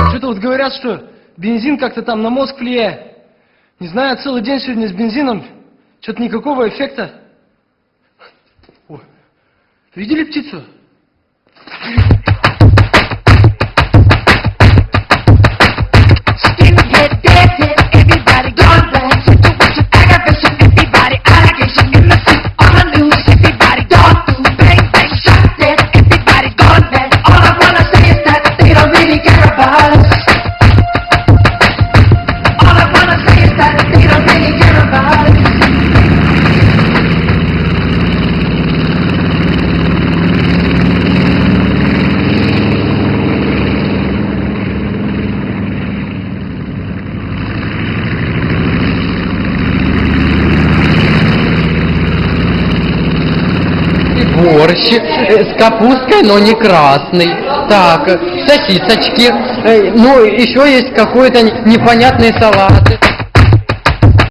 Что-то вот говорят, что бензин как-то там на мозг влияет. Не знаю, целый день сегодня с бензином, что-то никакого эффекта. О, видели птицу? Борщ с капустой, но не красный. Так, сосисочки. Ну, еще есть какой-то непонятный салат.